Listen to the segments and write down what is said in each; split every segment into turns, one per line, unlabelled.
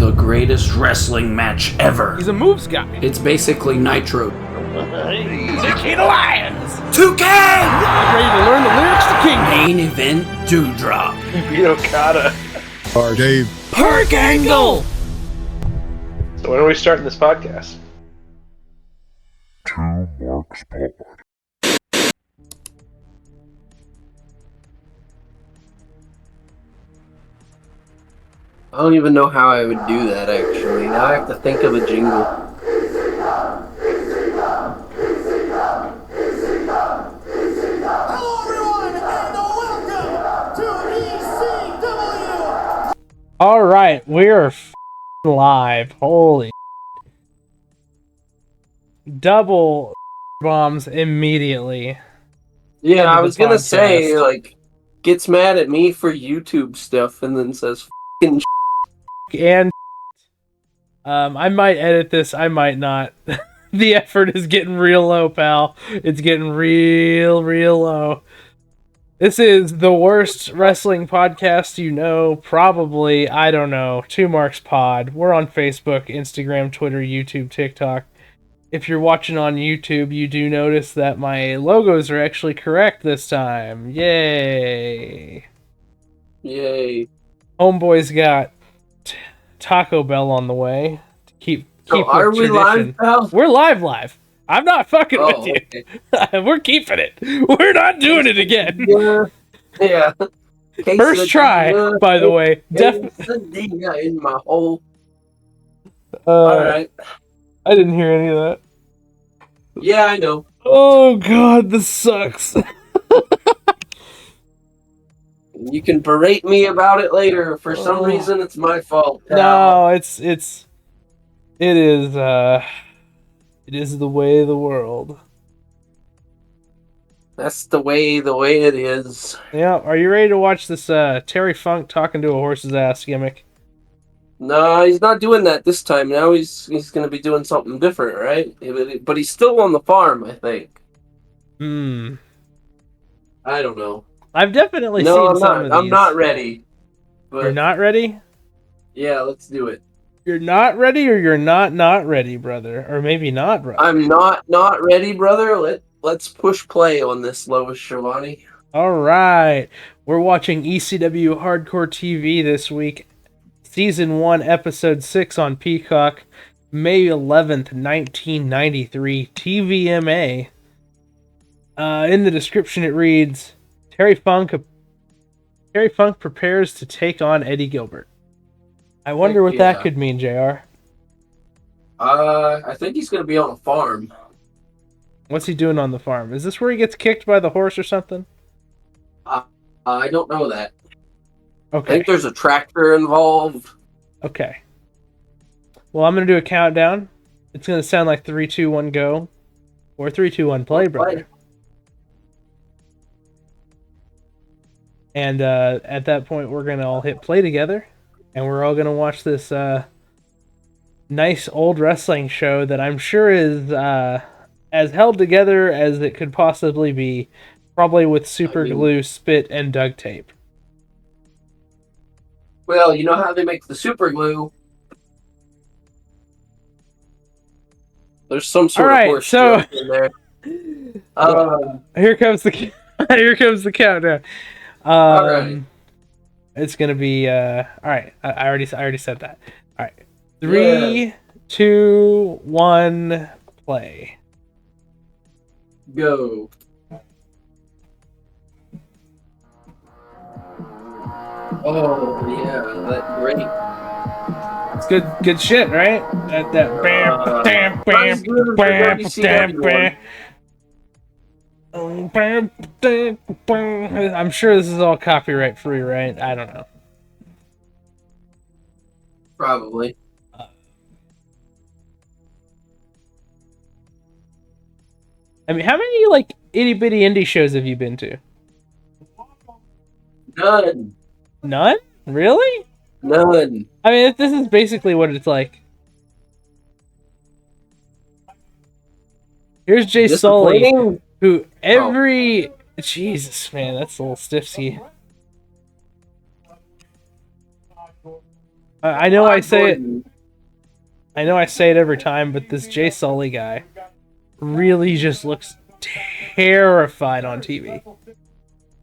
the greatest wrestling match ever.
He's a moves guy.
It's basically Nitro.
The King of Lions.
2K!
Ready to learn the lyrics to King.
Main event Dewdrop.
Beat Okada.
Or Dave.
Perk Angle!
So when are we starting this podcast?
2 Marks Pod.
I don't even know how I would do that, actually. Now I have to think of a jingle.
Hello, everyone, and welcome to ECW!
All right, we're live. Holy double bombs immediately.
Yeah, I
the
was gonna
podcast.
say, like, gets mad at me for YouTube stuff and then says f***ing
And I might edit this, I might not. The effort is getting real low, pal. It's getting real low. This is the worst wrestling podcast you know, probably. I don't know. 2 Marks Pod. We're on Facebook, Instagram, Twitter, YouTube, TikTok. If you're watching on YouTube, you do notice that my logos are actually correct this time. Yay!
Yay.
Homeboy's got Taco Bell on the way to keep
So are
with
we
tradition.
live, pal?
We're live. I'm not fucking
Oh,
with you.
okay.
We're keeping it. We're not doing it again.
Yeah.
First try, by the way.
Quesadilla in my hole.
All
Alright.
I didn't hear any of that.
Yeah, I know.
Oh god, this sucks.
You can berate me about it later. For some reason, it's my fault, pal.
No, it is the way of the world.
That's the way it is.
Yeah, are you ready to watch this Terry Funk talking to a horse's ass gimmick?
No, he's not doing that this time. Now he's going to be doing something different, right? But he's still on the farm, I think.
Hmm.
I don't know.
I've definitely
No,
seen
I'm
some
not.
of these.
I'm not ready. But
You're not ready?
yeah, let's do it.
You're not ready, or you're not ready, brother, or maybe not, brother.
I'm not ready, brother. Let's push play on this, Lois Sherlani.
All right, we're watching ECW Hardcore TV this week, Season 1, Episode 6 on Peacock, May 11th, 1993, TVMA. In the description it reads, Terry Funk prepares to take on Eddie Gilbert. I wonder what that could mean, JR.
I think he's going to be on a farm.
What's he doing on the farm? Is this where he gets kicked by the horse or something?
I don't know that. I
Okay.
think there's a tractor involved.
Okay. Well, I'm going to do a countdown. It's going to sound like 3, 2, 1, go. Or 3, 2, 1, play, brother. And at that point, we're going to all hit play together. And we're all going to watch this nice old wrestling show that I'm sure is as held together as it could possibly be. Probably with super glue, spit, and duct tape.
Well, you know how they make the super glue? There's some sort of horse joke in there.
Here comes the countdown.
All right.
It's gonna be all right. I already said that. All right, 3, 2, 1, play.
Go. Oh yeah, that great.
It's good shit, right? That bam bam bam bam bam bam. I'm sure this is all copyright free, right? I don't know.
Probably.
I mean, how many like itty bitty indie shows have you been to?
None.
None? Really?
None.
I mean, this is basically what it's like. Here's Jay Sully, who every... Jesus, man, that's a little stiffsy. I know I say it. I know I say it every time, but this Jay Sully guy really just looks terrified on TV.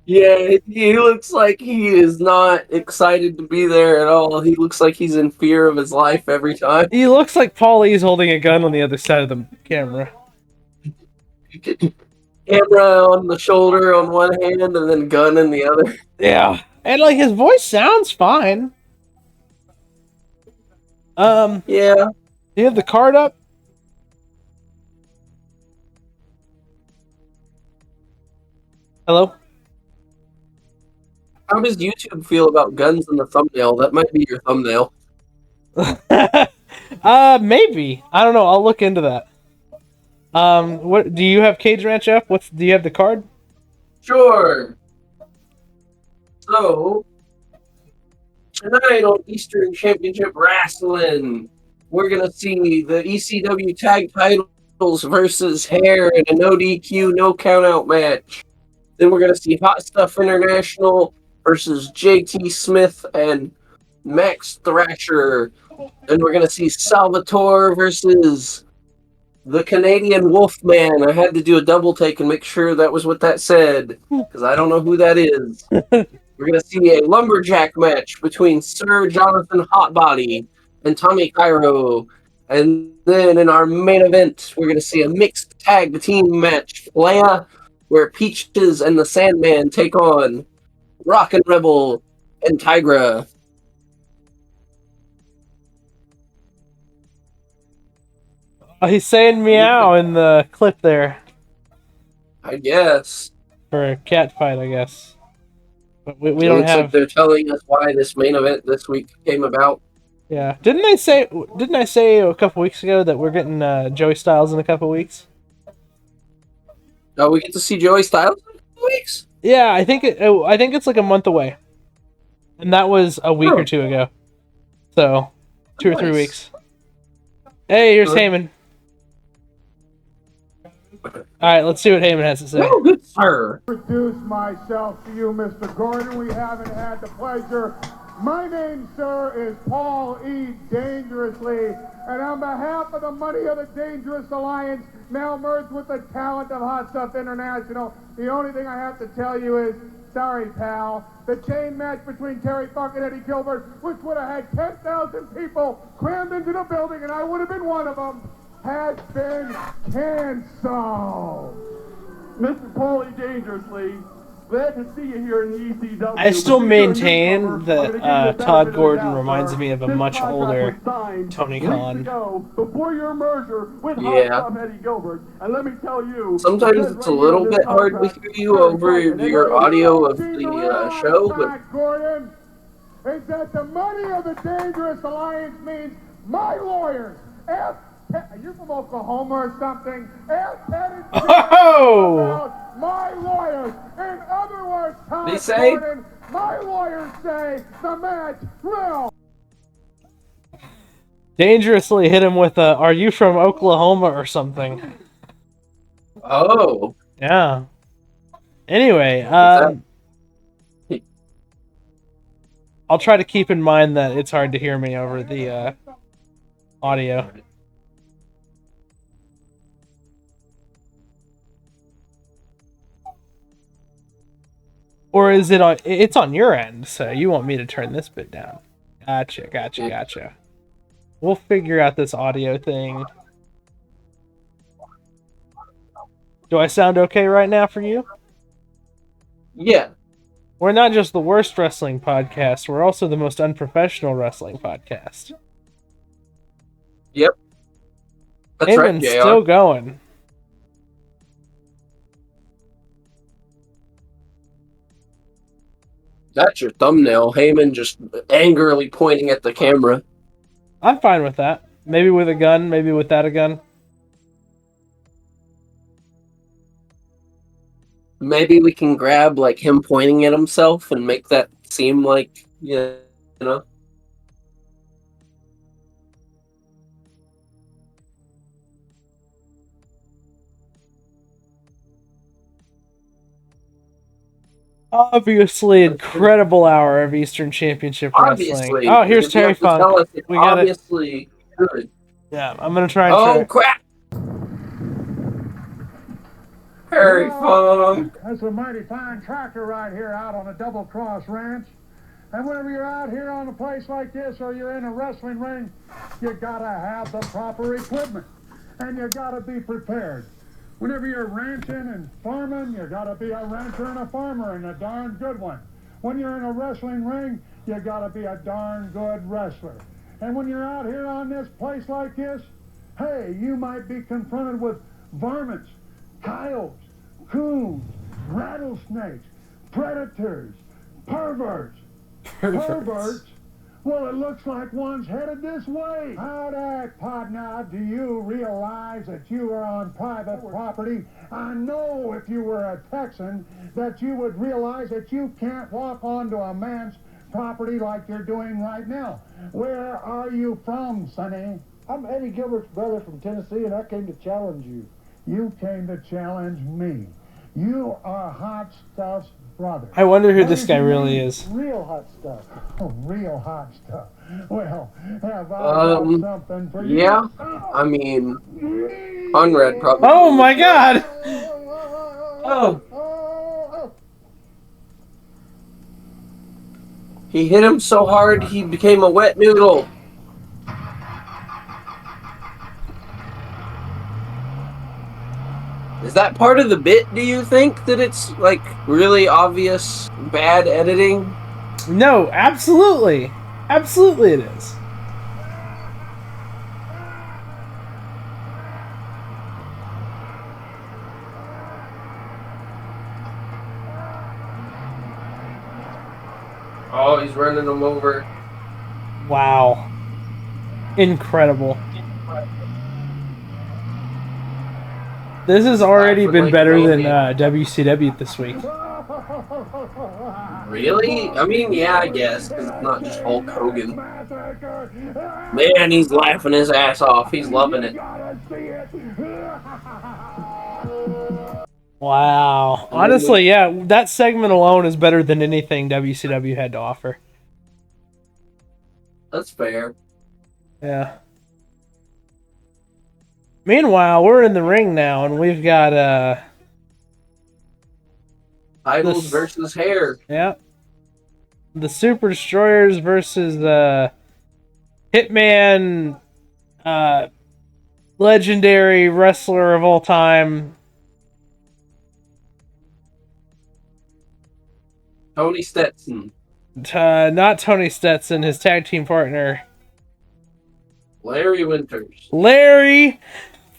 Yeah, he looks like he is not excited to be there at all. He looks like he's in fear of his life every time.
He looks like Paulie's holding a gun on the other side of the camera.
Camera on the shoulder on one hand and then gun in the other.
Yeah. And like his voice sounds fine.
Yeah.
Do you have the card up? Hello?
How does YouTube feel about guns in the thumbnail? That might be your thumbnail.
Maybe. I don't know. I'll look into that. What do you have Cage Ranch up? Do you have the card?
Sure. So, tonight on Eastern Championship Wrestling, we're going to see the ECW Tag Titles versus Hair in a no DQ, no countout match. Then we're going to see Hot Stuff International versus JT Smith and Max Thrasher. Then we're going to see Salvatore versus the Canadian Wolfman. I had to do a double take and make sure that was what that said, because I don't know who that is. We're going to see a lumberjack match between Sir Jonathan Hotbody and Tommy Cairo. And then in our main event, we're going to see a mixed tag team match, Leia, where Peaches and the Sandman take on Rockin' Rebel and Tigra.
Oh, he's saying meow in the clip there.
I guess.
For a cat fight, I guess. But we
It
don't
looks like
have...
they're telling us why this main event this week came about.
Yeah. Didn't I say a couple weeks ago that we're getting Joey Styles in a couple weeks?
Oh, we get to see Joey Styles in 2 weeks?
Yeah, I think it's like a month away. And that was a week or two ago. So, 2 or 3
Nice.
weeks. Hey, here's
Good.
Heyman. Alright, let's see what Heyman has to say.
Oh, good sir.
Introduce myself to you, Mr. Gordon. We haven't had the pleasure. My name, sir, is Paul E. Dangerously, and on behalf of the Money of the Dangerous Alliance, now merged with the talent of Hot Stuff International, the only thing I have to tell you is, sorry, pal, the chain match between Terry Funk and Eddie Gilbert, which would have had 10,000 people crammed into the building, and I would have been one of them, has been canceled. Mr. Paul E. Dangerously, glad to see you here in the ECW.
I still maintain that Todd Gordon reminds me of a much older Tony Khan.
Before your merger with
Yeah.
Eddie Gilbert, and let me tell you,
Sometimes it's a little bit hard to hear you over your audio of the show, but
Gordon, is that the Money of the Dangerous Alliance means my lawyers. Are you from Oklahoma or something?
Oh!
About my lawyers. In other words, Todd
They say?
Gordon, my lawyers say the match will.
Dangerously hit him with a, "Are you from Oklahoma?" or something.
oh,
Yeah. Anyway, I'll try to keep in mind that it's hard to hear me over the audio. Or is it on? It's on your end, so you want me to turn this bit down. Gotcha. We'll figure out this audio thing. Do I sound okay right now for you?
yeah.
We're not just the worst wrestling podcast, we're also the most unprofessional wrestling podcast.
Yep. That's right,
Heyman's
JR.
still going.
That's your thumbnail. Heyman just angrily pointing at the camera.
I'm fine with that. Maybe with a gun, maybe without a gun.
Maybe we can grab like him pointing at himself and make that seem like, you know.
Obviously, incredible hour of Eastern Championship Wrestling.
Obviously.
Oh, here's
You have
Terry
to tell
Funk.
us it's
We got it.
obviously good.
Yeah, I'm gonna try and
Oh,
track.
crap! Harry Funk!
That's a mighty fine tractor right here out on a Double Cross Ranch. And whenever you're out here on a place like this or you're in a wrestling ring, you gotta have the proper equipment. And you gotta be prepared. Whenever you're ranching and farming, you gotta be a rancher and a farmer, and a darn good one. When you're in a wrestling ring, you gotta be a darn good wrestler. And when you're out here on this place like this, hey, you might be confronted with varmints, coyotes, coons, rattlesnakes, predators, perverts. Perverts? Well, it looks like one's headed this way. Howdy, partner. Do you realize that you are on private property? I know if you were a Texan that you would realize that you can't walk onto a man's property like you're doing right now. Where are you from, Sonny? I'm Eddie Gilbert's brother from Tennessee, and I came to challenge you. You came to challenge me. You are Hot Stuff's brother.
I wonder who this guy really is.
Real hot stuff. Oh, real hot stuff. Well, have I got something for you?
Yeah, I mean, Conrad probably.
Oh my god!
Oh. He hit him so hard he became a wet noodle. Is that part of the bit, do you think, that it's, like, really obvious bad editing?
No, absolutely. Absolutely it is.
Oh, he's running him over.
Wow. Incredible. This has already been better than WCW this week.
Really? I mean, yeah, I guess, because it's not just Hulk Hogan. Man, he's laughing his ass off. He's loving it.
Wow. Honestly, yeah, that segment alone is better than anything WCW had to offer.
That's fair.
Yeah. Meanwhile, we're in the ring now, and we've got,
Titles versus hair.
yeah. The Super Destroyers versus, Hitman, legendary wrestler of all time,
Tony Stetson.
not Tony Stetson, his tag team partner,
Larry Winters.
Larry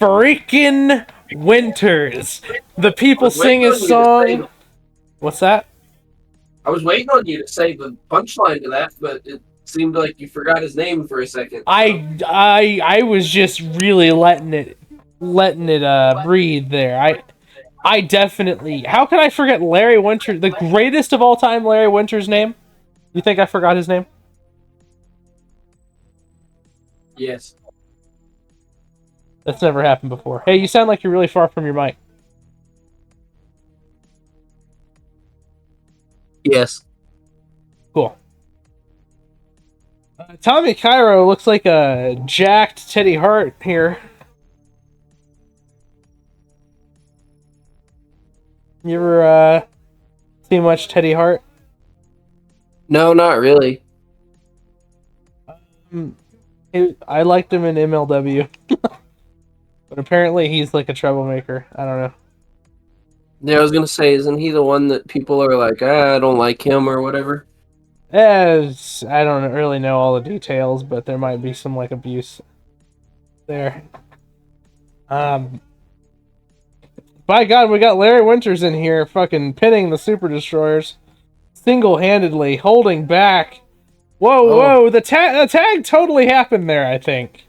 freaking Winters. The people sing his song. What's that?
I was waiting on you to say the punchline to that, but it seemed like you forgot his name for a second.
I was just really letting it breathe there. I definitely. How could I forget Larry Winters, the greatest of all time, Larry Winters' name? You think I forgot his name?
Yes.
That's never happened before. Hey, you sound like you're really far from your mic.
Yes.
Cool. Tommy Cairo looks like a jacked Teddy Hart here. You ever see much Teddy Hart?
No, not really.
I liked him in MLW. But apparently he's like a troublemaker. I don't know.
Yeah, I was gonna say, isn't he the one that people are like, I don't like him or whatever?
I don't really know all the details, but there might be some like abuse there. By God, we got Larry Winters in here fucking pinning the Super Destroyers. Single-handedly, holding back. Whoa, the tag totally happened there, I think.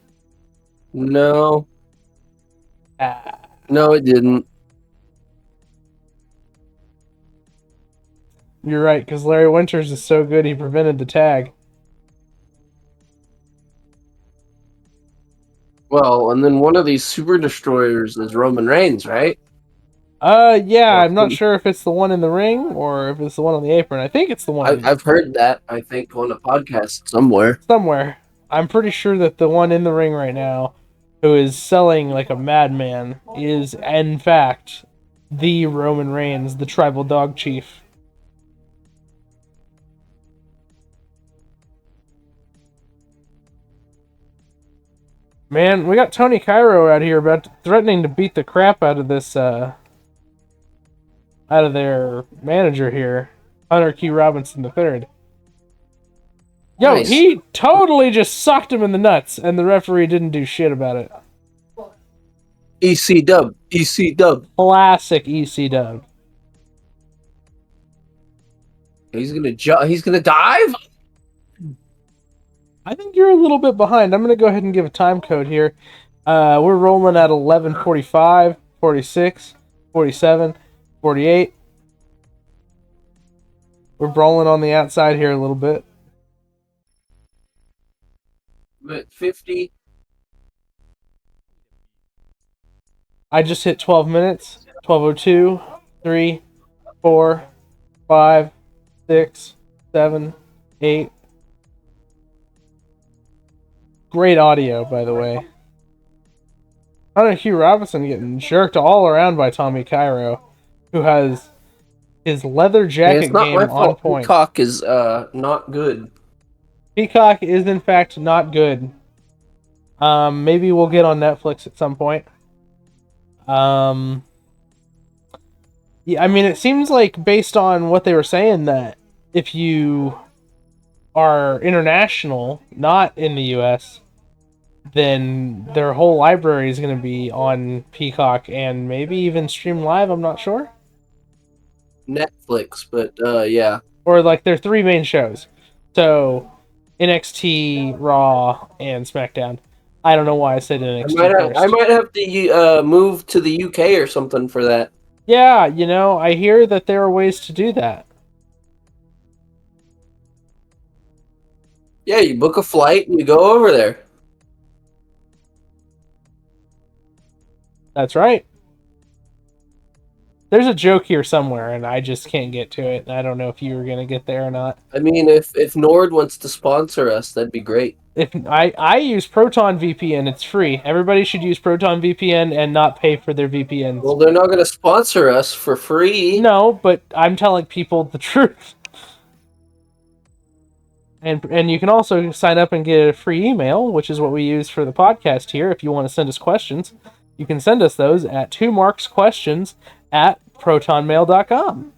No. No, it didn't.
You're right, because Larry Winters is so good he prevented the tag.
Well, and then one of these Super Destroyers is Roman Reigns, right?
Yeah, I'm not sure if it's the one in the ring or if it's the one on the apron. I think it's the one.
I've heard that, I think, on a podcast somewhere.
Somewhere. I'm pretty sure that the one in the ring right now who is selling like a madman, is in fact the Roman Reigns, the tribal dog chief. Man, we got Tony Cairo out here threatening to beat the crap out of this, out of their manager here, Hunter Q. Robinson III. Yo,
Nice.
he totally just sucked him in the nuts, and the referee didn't do shit about it.
EC dub. EC dub.
Classic EC dub.
He's gonna dive?
I think you're a little bit behind. I'm going to go ahead and give a time code here. We're rolling at 11:45, 46, 47, 48. We're rolling on the outside here a little bit.
But 50.
I just hit 12 minutes. 12:02, 3, 4, 5, 6, 7, 8. Great audio, by the way. Hunter Hugh Robinson getting jerked all around by Tommy Cairo, who has his leather jacket
it's not
game
my
on
fault.
point.
Peacock is not good.
Peacock is in fact not good. Maybe we'll get on Netflix at some point. Yeah, I mean, it seems like based on what they were saying that if you are international, not in the U.S., then their whole library is going to be on Peacock and maybe even stream live. I'm not sure.
Netflix, but yeah.
Or like their three main shows. So NXT, Raw, and SmackDown. I don't know why I said NXT first.
I might have to move to the UK or something for that.
Yeah, you know, I hear that there are ways to do that.
Yeah, you book a flight and you go over there.
That's right. There's a joke here somewhere, and I just can't get to it. I don't know if you were gonna get there or not.
I mean, if Nord wants to sponsor us, that'd be great.
If I use Proton VPN, it's free. Everybody should use Proton VPN and not pay for their VPNs.
Well, they're not going to sponsor us for free.
No, but I'm telling people the truth. And you can also sign up and get a free email, which is what we use for the podcast here. If you want to send us questions, you can send us those at 2marksquestions@protonmail.com.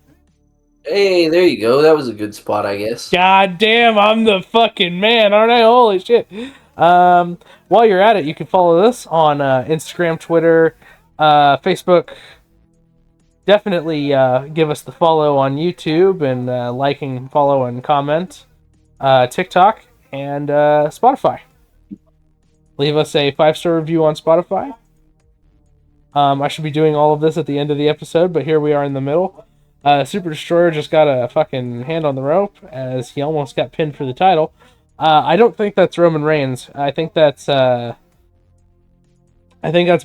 Hey, there you go. That was a good spot, I guess.
God damn, I'm the fucking man, aren't I? Holy shit. While you're at it, you can follow us on Instagram, Twitter, Facebook. Definitely give us the follow on YouTube and liking, follow, and comment. TikTok and Spotify. Leave us a 5-star review on Spotify. I should be doing all of this at the end of the episode, but here we are in the middle. Super Destroyer just got a fucking hand on the rope as he almost got pinned for the title. I don't think that's Roman Reigns. I think that's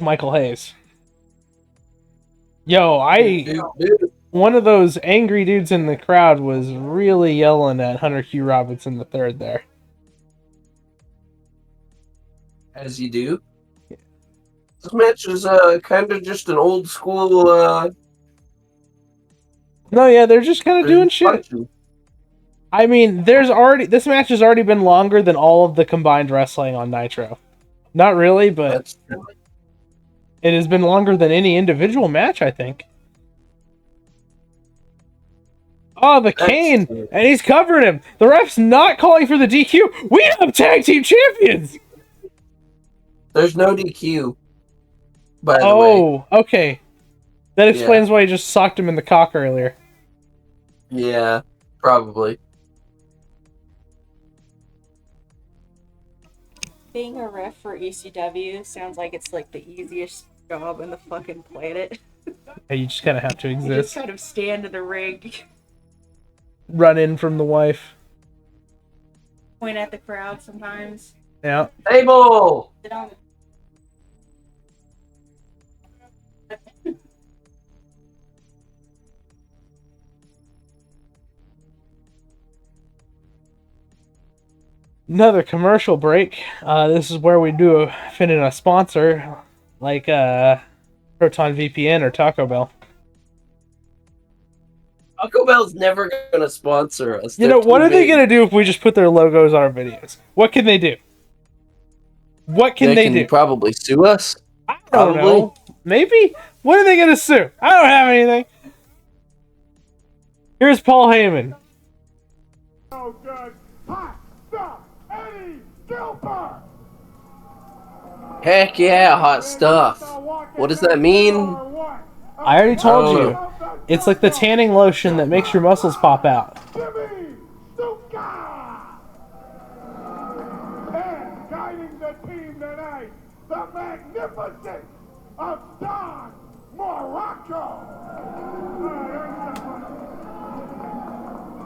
Michael Hayes. Yo, one of those angry dudes in the crowd was really yelling at Hunter Q. Robinson III there.
As you do. This match is kind of just an old school.
No, yeah, they're just kind of doing shit. I mean, this match has already been longer than all of the combined wrestling on Nitro. Not really, but it has been longer than any individual match, I think. Oh, the cane! And he's covering him! The ref's not calling for the DQ! We have tag team champions!
There's no DQ, by the way.
Oh, okay. That explains why he just socked him in the cock earlier.
Yeah, probably.
Being a ref for ECW sounds like it's like the easiest job on the fucking planet.
Yeah, you just kind of have to
You just
exist.
kind of stand in the ring,
Run in from the wife.
point at the crowd sometimes.
Yeah.
Table!
Sit on
Another commercial break. This is where we do fit in a sponsor, like Proton VPN or Taco Bell.
Taco Bell's never gonna sponsor us.
You
They're
know, what
too
are they
big.
gonna do if we just put their logos on our videos? What can they do? What can they do?
Probably sue us.
I don't know. Maybe? What are they gonna sue? I don't have anything. Here's Paul Heyman.
So good. Hot stuff. Eddie Gilbert.
Heck yeah, hot stuff. What does that mean?
I already told
I
you.
don't
It's like the tanning lotion that makes your muscles pop out.
Jimmy Stuka. And guiding the team tonight, the magnificent of Don Morocco.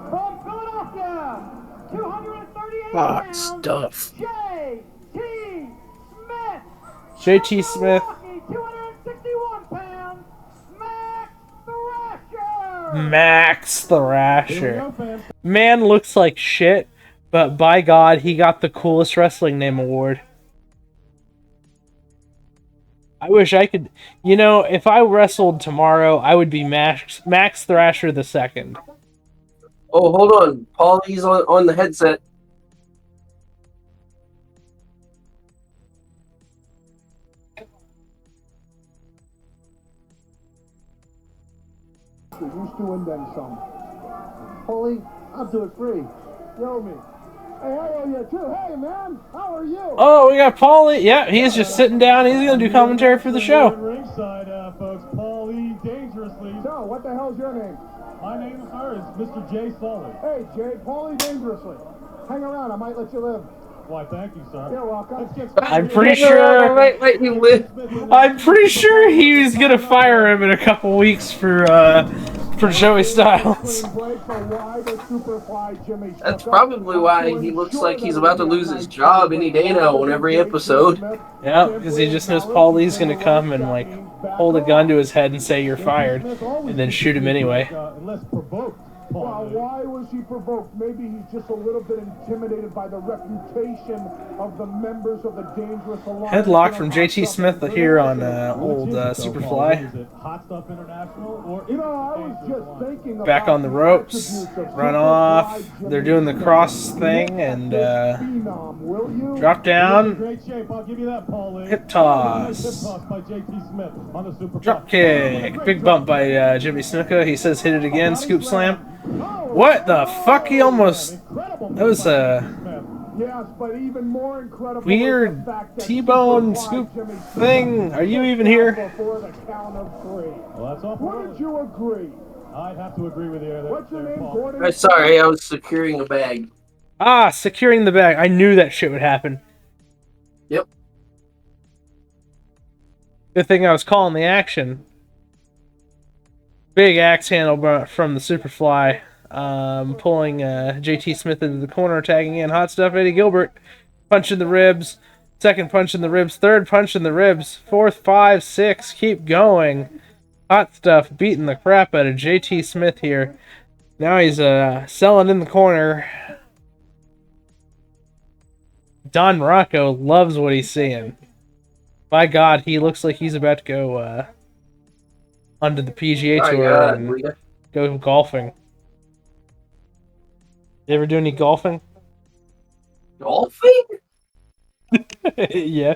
From Philadelphia, 238
Hot
pounds,
stuff.
J.T. Smith.
JT Smith.
Milwaukee, 261 pounds, Max Thrasher.
Max Thrasher. Man looks like shit, but by God, he got the coolest wrestling name award. I wish I could... You know, if I wrestled tomorrow, I would be Max Thrasher II.
Oh, hold on. Paulie's on the headset.
Used to and then some. Holy, I'll do it free. Show me. Hey, I owe you too. Hey, man, how are you?
Oh, we got Paulie. Yeah, he's just sitting down. He's going to do commentary for the show.
Ringside, folks. Paul E. Dangerously.
So, what the hell's your name?
My name, sir, is Mr. J. Sully.
Hey, Jay, Paulie Dangerously. Hang around, I might let you live.
Why, thank you, sir.
You're welcome.
Let's get
I'm pretty sure...
Wait, you live.
I'm pretty sure he was going to fire him in a couple weeks for Joey Styles.
That's probably why he looks like he's about to lose his job any day now on every episode.
Yeah, because he just knows Paul Lee's going to come and, like, hold a gun to his head and say you're fired, and then shoot him anyway.
Unless provoked.
Well, why was he provoked? Maybe he's just a little bit intimidated by the reputation of the members of the Dangerous Alliance.
Headlock from JT Smith here on old Superfly.
Hot Stuff International or
You know, I was just thinking
Back
about
on the ropes, run off. They're doing the cross thing and drop down,
great shape. I'll give you that, Paul E.
hip toss,
Hip toss by JT Smith on the Super
drop kick, big bump by Jimmy Snuka. He says hit it again, scoop slam. What the fuck? He almost... That was a
Yes, but even more incredible
weird
is the fact that
T-bone
Superfly
scoop
Jimmy Smith
thing. Are you
was
even here?
Before the count of three.
Well, that's awful.
Wouldn't you agree?
I'd have to agree with you there.
What's your name,
Paul.
Gordon?
Sorry, I was securing a bag.
Ah, securing the bag. I knew that shit would happen.
Yep.
Good thing I was calling the action. Big axe handle from the Superfly. Pulling JT Smith into the corner, tagging in Hot Stuff Eddie Gilbert. Punch in the ribs. Second punch in the ribs. Third punch in the ribs. Fourth, 5, 6. Keep going. Hot Stuff beating the crap out of JT Smith here. Now he's selling in the corner. Don Morocco loves what he's seeing. By God, he looks like he's about to go onto the PGA Tour and go golfing. You ever do any golfing?
Golfing?
Yeah.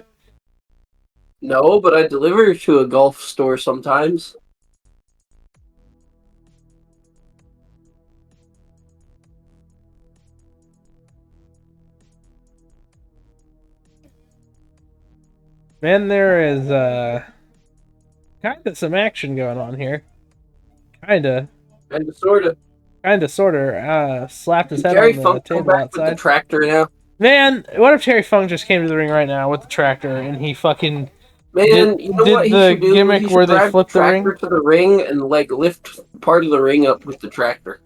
No, but I deliver to a golf store sometimes.
Man, there is kind of some action going on here. Kinda, sorta. Slapped his head
Terry
on the
Funk come
table
back with the
outside.
tractor now.
Man, what if Terry Funk just came to the ring right now with the tractor and he fucking
Man, you know
did
what he
the
should do?
gimmick
He should
where they
drive
flip the ring?
tractor to the ring and like lift part of the ring up with the tractor.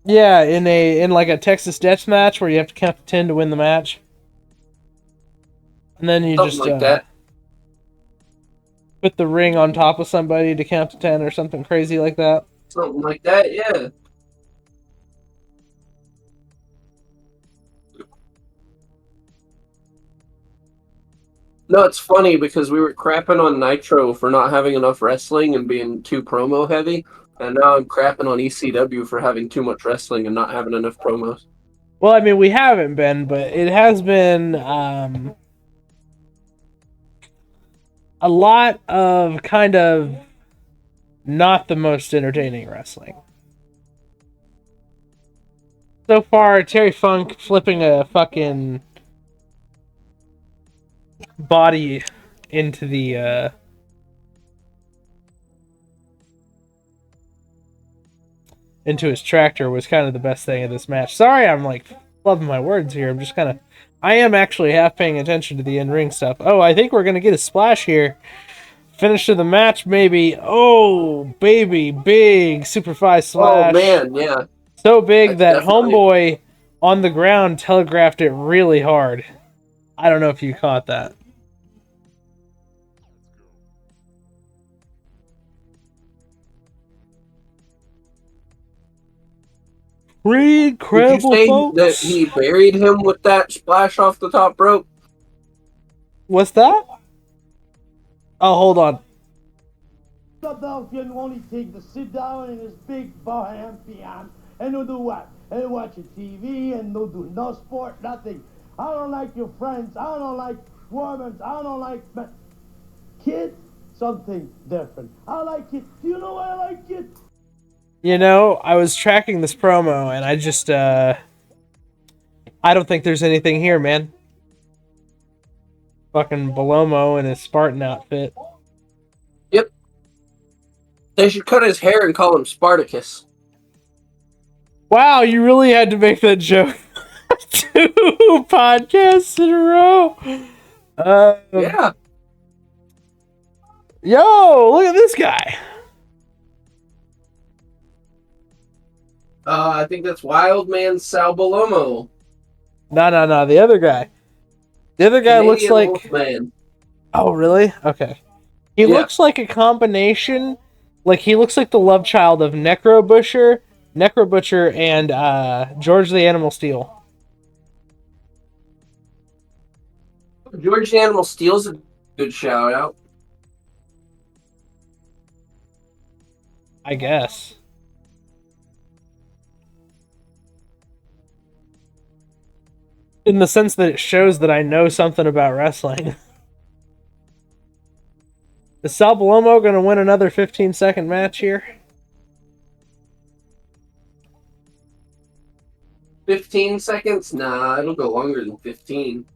Yeah, in like a Texas death match where you have to count to 10 to win the match. And then you
Something
just
like that.
put the ring on top of somebody to count to 10 or something crazy like that.
Something like that, yeah. No, it's funny because we were crapping on Nitro for not having enough wrestling and being too promo heavy, and now I'm crapping on ECW for having too much wrestling and not having enough promos.
Well, I mean, we haven't been, but it has been a lot of kind of not the most entertaining wrestling. So far, Terry Funk flipping a fucking body into the into his tractor was kind of the best thing of this match. Sorry, I'm like loving my words here. I'm just kind of, I am actually half paying attention to the in-ring stuff. Oh, I think we're gonna get a splash here. Finish of the match, maybe. Oh, baby, big Superfly slash.
Oh man, yeah.
So big
That's
that Homeboy on the ground telegraphed it really hard. I don't know if you caught that. Pretty incredible,
Did you say
folks.
that he buried him with that splash off the top rope?
What's that? Oh, hold on.
Philadelphia only take to sit down in his big Bohem piano and no do what? And watch TV and no do no sport, nothing. I don't like your friends. I don't like women. I don't like kids. Something different. I like it. Do you know why I like it?
You know, I was tracking this promo and I just, I don't think there's anything here, man. Fucking Belomo in his Spartan outfit.
Yep. They should cut his hair and call him Spartacus.
Wow, you really had to make that joke. 2 podcasts in a row.
Yeah.
Yo, look at this guy.
I think that's Wildman Sal Belomo.
No. The other guy. The other guy looks
Canadian
like...
Wolfman.
Oh, really? Okay. He looks like a combination... Like, he looks like the love child of Necro Butcher, and George the Animal Steel.
George the Animal Steel's a good shout out.
I guess. In the sense that it shows that I know something about wrestling. Is Sal Belomo going to win another 15-second match here?
15 seconds? Nah, it'll go longer than 15.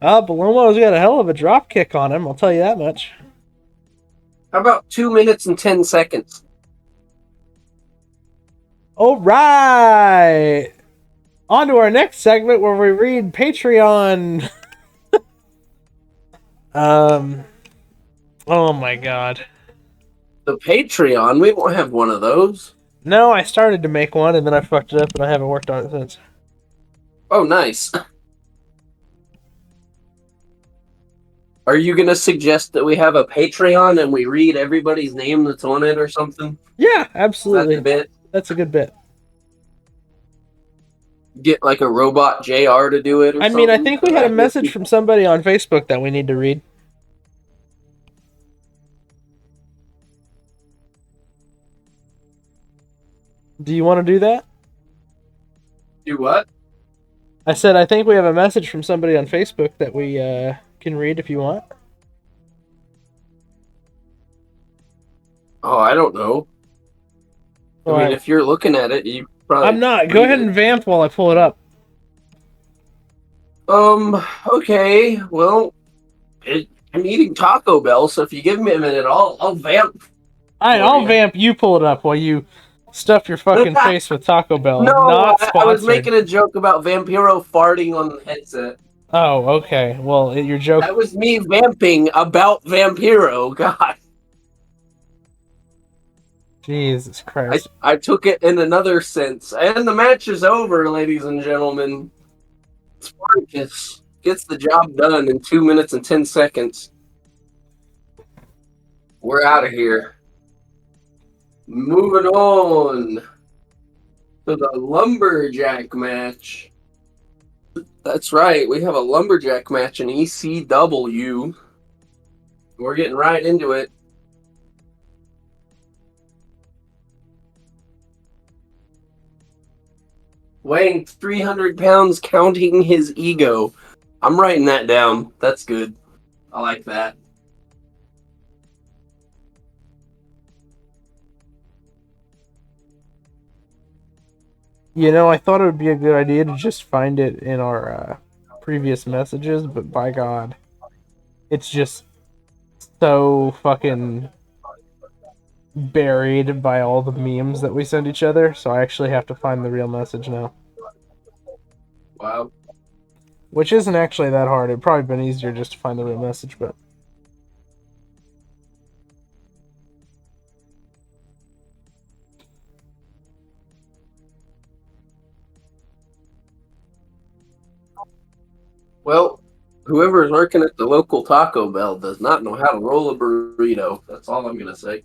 Belomo's got a hell of a drop kick on him, I'll tell you that much.
How about 2 minutes and 10 seconds?
All right. On to our next segment where we read Patreon. Oh my god.
The Patreon? We won't have one of those.
No, I started to make one and then I fucked it up and I haven't worked on it since.
Oh, nice. Are you going to suggest that we have a Patreon and we read everybody's name that's on it or something?
Yeah, absolutely.
That's a bit.
That's a good bit.
Get like a robot JR to do it or
I
something?
mean, I think we had a message from somebody on Facebook that we need to read. Do you want to do that?
Do what?
I said I think we have a message from somebody on Facebook that we can read if you want.
Oh, I don't know. I mean, if you're looking at it, you probably...
I'm not. Go ahead and vamp while I pull it up.
Okay. Well, I'm eating Taco Bell, so if you give me a minute, I'll vamp.
Alright, I'll vamp. You pull it up while you stuff your fucking face with Taco Bell.
No,
Not
I
sponsored.
was making a joke about Vampiro farting on the headset.
Oh, okay. Well, your joke...
That was me vamping about Vampiro. God.
Jesus Christ.
I took it in another sense. And the match is over, ladies and gentlemen. Spartacus gets the job done in 2 minutes and 10 seconds. We're out of here. Moving on to the Lumberjack match. That's right. We have a lumberjack match in ECW. We're getting right into it. Weighing 300 pounds, counting his ego. I'm writing that down. That's good. I like that.
You know, I thought it would be a good idea to just find it in our previous messages, but by God, it's just so fucking buried by all the memes that we send each other, so I actually have to find the real message now.
Wow.
Which isn't actually that hard. It'd probably been easier just to find the real message, but...
Well, whoever's working at the local Taco Bell does not know how to roll a burrito. That's all I'm going to say.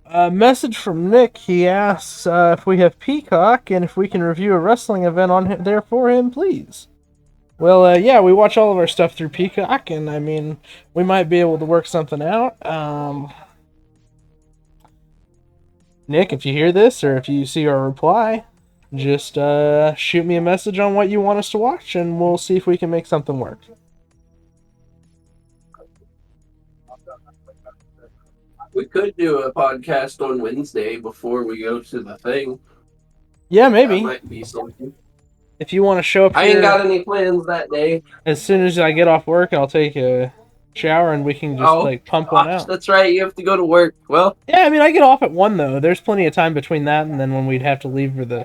A message from Nick. He asks if we have Peacock and if we can review a wrestling event on there for him, please. Well, yeah, we watch all of our stuff through Peacock, and I mean, we might be able to work something out. Nick, if you hear this or if you see our reply, just shoot me a message on what you want us to watch, and we'll see if we can make something work.
We could do a podcast on Wednesday before we go to the thing.
Yeah, maybe.
That might be something.
If you want to show up
I
here,
ain't got any plans that day.
as soon as I get off work, I'll take a shower and we can just pump one out.
That's right. You have to go to work. Well,
yeah, I mean, I get off at 1 though. There's plenty of time between that and then when we'd have to leave for the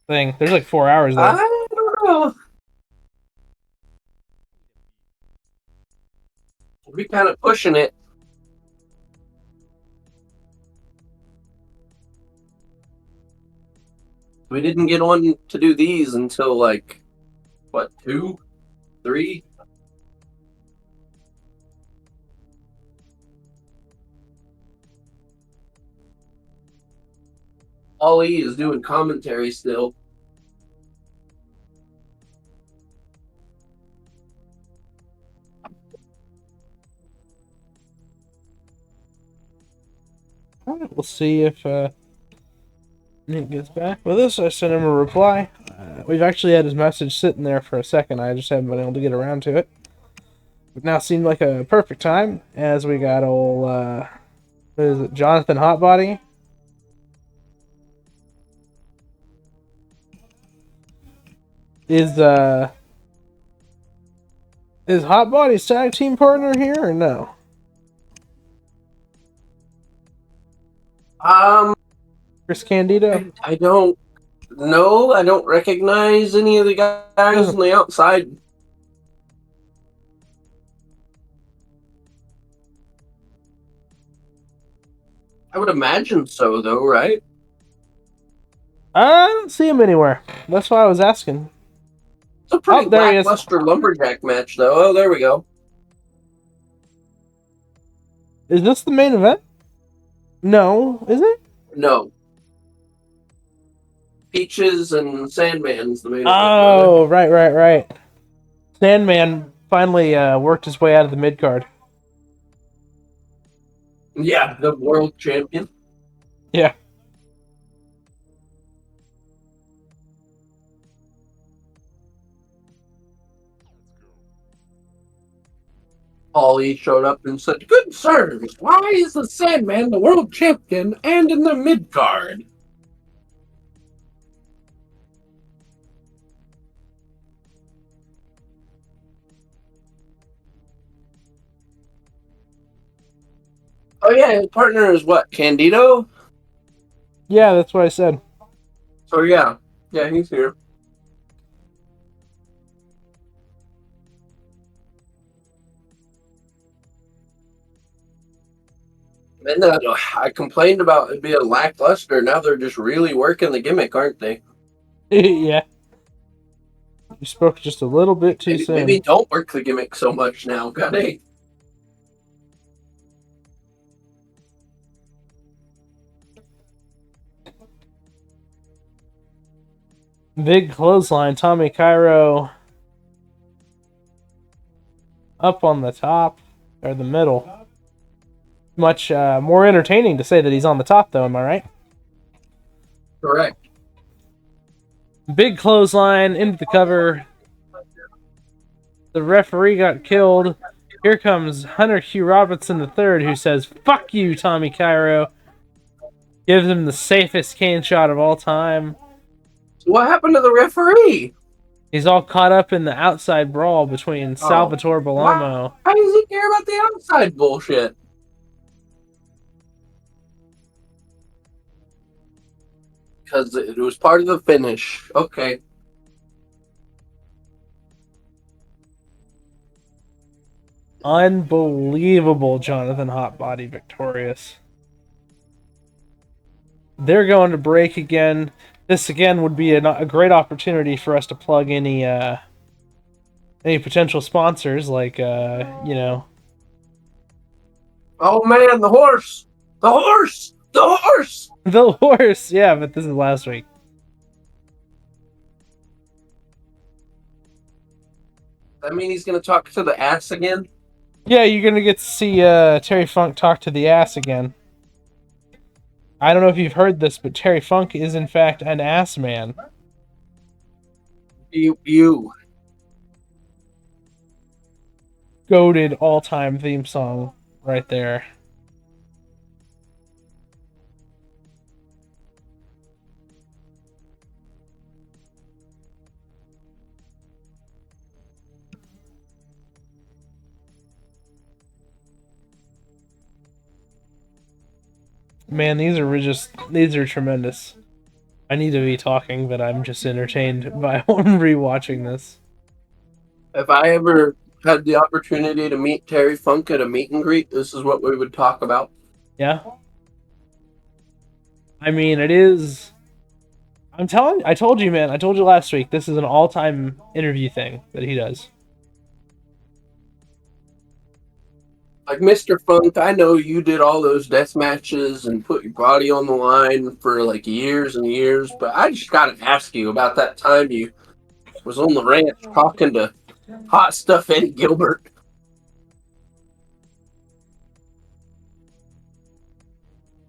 thing. There's like 4 hours there.
I don't know. We're kind of pushing it. We didn't get on to do these until like, what, 2, 3? Ollie is doing commentary still.
Alright, we'll see if Nick gets back with us. I sent him a reply. We've actually had his message sitting there for a second. I just haven't been able to get around to it. It now seemed like a perfect time as we got old, what is it, Jonathan Hotbody? Is Hotbody's tag team partner here or no? Chris Candido?
I don't know. I don't recognize any of the guys on the outside. I would imagine so, though, right?
I don't see him anywhere. That's why I was asking.
It's a pretty lackluster lumberjack match, though. Oh, there we go.
Is this the main event? No, is it?
No. Peaches and Sandman's the main event.
Oh, right. Sandman finally worked his way out of the mid card.
Yeah, the world champion.
Yeah.
Ollie showed up and said, "Good sirs, why is the Sandman the world champion and in the mid card?" Oh yeah, his partner is what, Candido?
Yeah, that's what I said.
So yeah, he's here. And I complained about it being lackluster. Now they're just really working the gimmick, aren't they?
Yeah. You spoke just a little bit too soon.
Maybe don't work the gimmick so much now, got it?
Big clothesline. Tommy Cairo up on the top, or the middle. Much more entertaining to say that he's on the top, though, am I right?
Correct.
Big clothesline into the cover. The referee got killed. Here comes Hunter Q. Robinson III, who says, "Fuck you, Tommy Cairo." Gives him the safest cane shot of all time.
So what happened to the referee?
He's all caught up in the outside brawl between Salvatore Bellomo.
Why does he care about the outside bullshit? Because it was part of the finish. Okay.
Unbelievable, Jonathan Hotbody victorious. They're going to break again. This again would be a great opportunity for us to plug any potential sponsors, like you know.
Oh man, the horse! The horse! The horse!
The horse, yeah, but this is last week.
I mean, he's gonna talk to the ass again?
Yeah, you're gonna get to see Terry Funk talk to the ass again. I don't know if you've heard this, but Terry Funk is in fact an ass man.
You.
Goated all-time theme song right there. Man, these are tremendous. I need to be talking, but I'm just entertained by rewatching this.
If I ever had the opportunity to meet Terry Funk at a meet and greet, this is what we would talk about.
Yeah. I mean, it is. I told you, man. I told you last week. This is an all-time interview thing that he does.
Like, Mr. Funk, I know you did all those death matches and put your body on the line for like years and years, but I just gotta ask you about that time you was on the ranch talking to Hot Stuff Eddie Gilbert.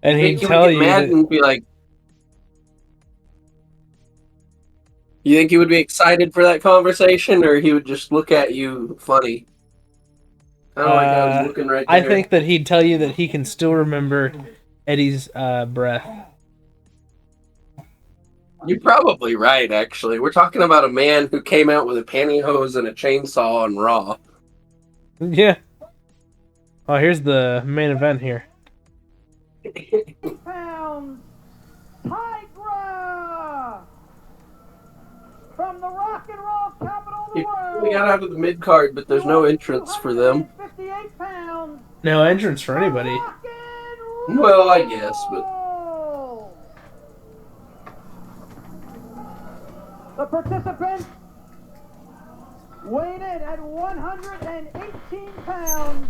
And he'd tell you
mad and be like, you think he would be excited for that conversation, or he would just look at you funny? I don't like how I was looking right there.
I think that he'd tell you that he can still remember Eddie's breath.
You're probably right, actually. We're talking about a man who came out with a pantyhose and a chainsaw on Raw.
Yeah. Oh, here's the main event here.
Pounds, Tigra! From the rock and roll capital of the world.
We got out of the mid card, but there's no entrance for them.
58 pounds.
No entrance for anybody.
Well, I guess, but
the participants weighing in at 118 pounds,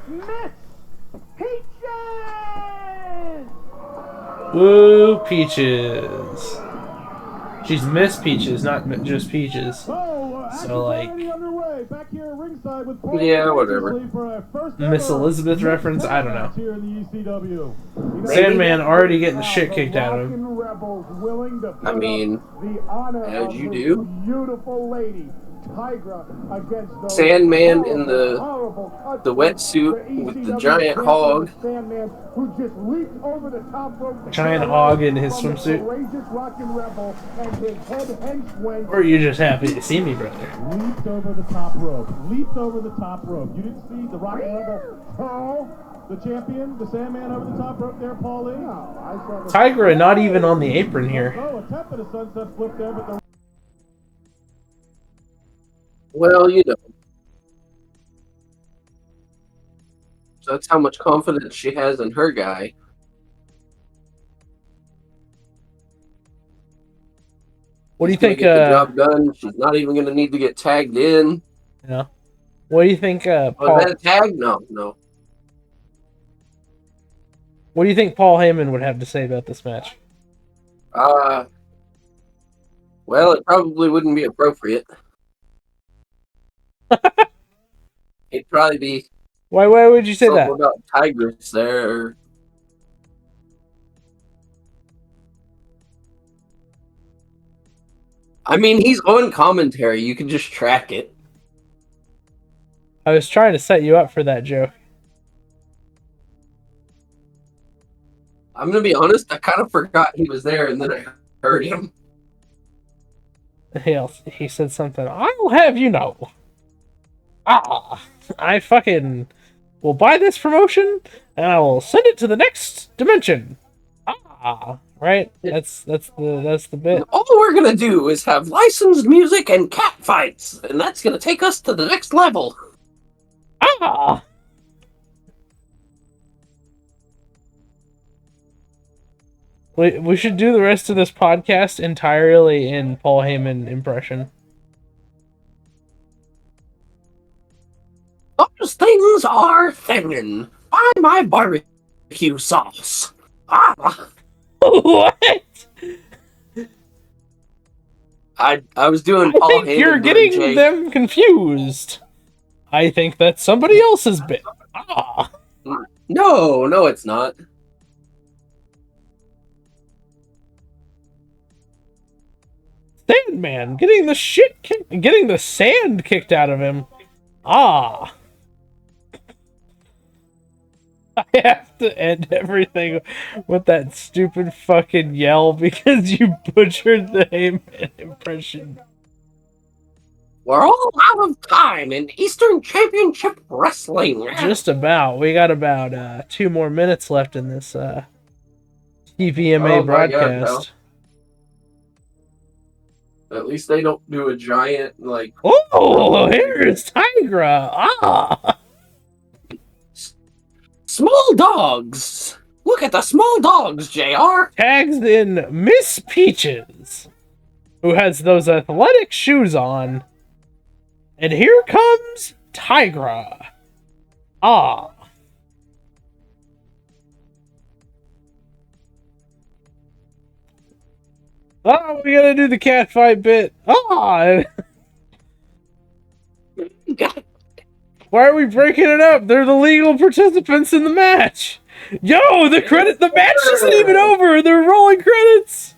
Miss Peaches!
Woo, Peaches. She's Miss Peaches, not just Peaches. So, like,
yeah, whatever.
Miss Elizabeth reference? I don't know. Sandman already getting the shit kicked out of him.
I mean, as you do.
Beautiful lady.
Sandman in the wetsuit with the giant hog.
Giant hog in his swimsuit. Or are you just happy to see me, brother?
Leaped over the top rope. Leaped over the top rope. You didn't see the Rock and Rebel hurl the champion, the Sandman, over the top rope there, Paulie? No, I saw the
Tigra not even on the apron here.
Oh, a tap of the sunset flip there, but the
Well, you know. So that's how much confidence she has in her guy.
What do you think?
Get the job done. She's not even going to need to get tagged in.
Yeah. What do you think? Paul,
Was that a tag? No.
What do you think Paul Heyman would have to say about this match?
Well, it probably wouldn't be appropriate. It'd probably be
Why would you say
something
that?
about tigers there. I mean, he's on commentary. You can just track it.
I was trying to set you up for that joke.
I'm gonna be honest. I kind of forgot he was there, and then I heard him.
He said something. I'll have you know. I fucking will buy this promotion and I will send it to the next dimension. Right? That's the bit.
All we're gonna do is have licensed music and cat fights, and that's gonna take us to the next level.
We should do the rest of this podcast entirely in Paul Heyman impression.
Those things are thinning. Buy my barbecue sauce.
What?
I was doing
I
Paul
think
Heyman.
you're getting them confused. I think that's somebody else's bit.
No, it's not.
Sandman getting the sand kicked out of him. I have to end everything with that stupid fucking yell because you butchered the Heyman impression.
We're all out of time in Eastern Championship Wrestling.
Just about. We got about 2 more minutes left in this TVMA broadcast.
At least they don't do a giant, like...
Oh, here's Tigra!
Small dogs! Look at the small dogs, JR!
Tags in Miss Peaches, who has those athletic shoes on. And here comes Tigra. Oh, we gotta do the cat fight bit. Why are we breaking it up? They're the legal participants in the match. Yo, the match isn't even over. They're rolling credits.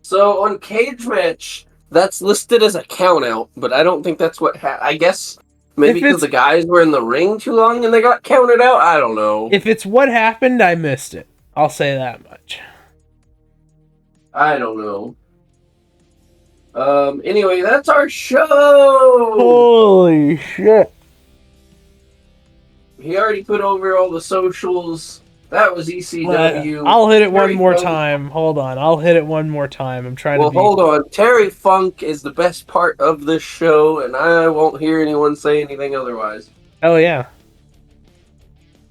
So on Cage Match, that's listed as a count out, but I don't think that's what I guess maybe because the guys were in the ring too long and they got counted out. I don't know.
If it's what happened, I missed it. I'll say that much.
I don't know. Anyway, that's our show!
Holy shit.
He already put over all the socials. That was ECW.
I'll hit it one more time. Hold on. I'll hit it one more time. I'm trying to be...
hold on. Terry Funk is the best part of this show, and I won't hear anyone say anything otherwise.
Oh, yeah.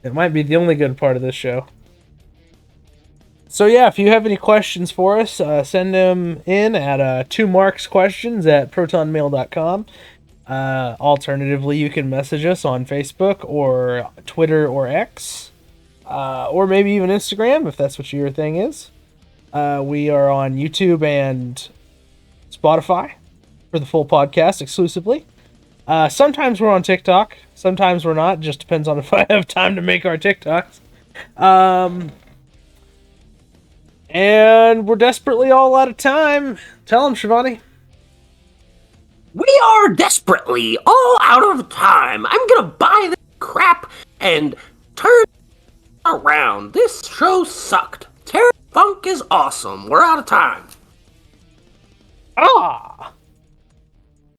It might be the only good part of this show. So yeah, if you have any questions for us, send them in at 2marksquestions@protonmail.com. Alternatively, you can message us on Facebook or Twitter or X, or maybe even Instagram if that's what your thing is. We are on YouTube and Spotify for the full podcast exclusively. Sometimes we're on TikTok, sometimes we're not. Just depends on if I have time to make our TikToks. And we're desperately all out of time. Tell them, Shivani.
We are desperately all out of time. I'm gonna buy this crap and turn around. This show sucked. Terry Funk is awesome. We're out of time.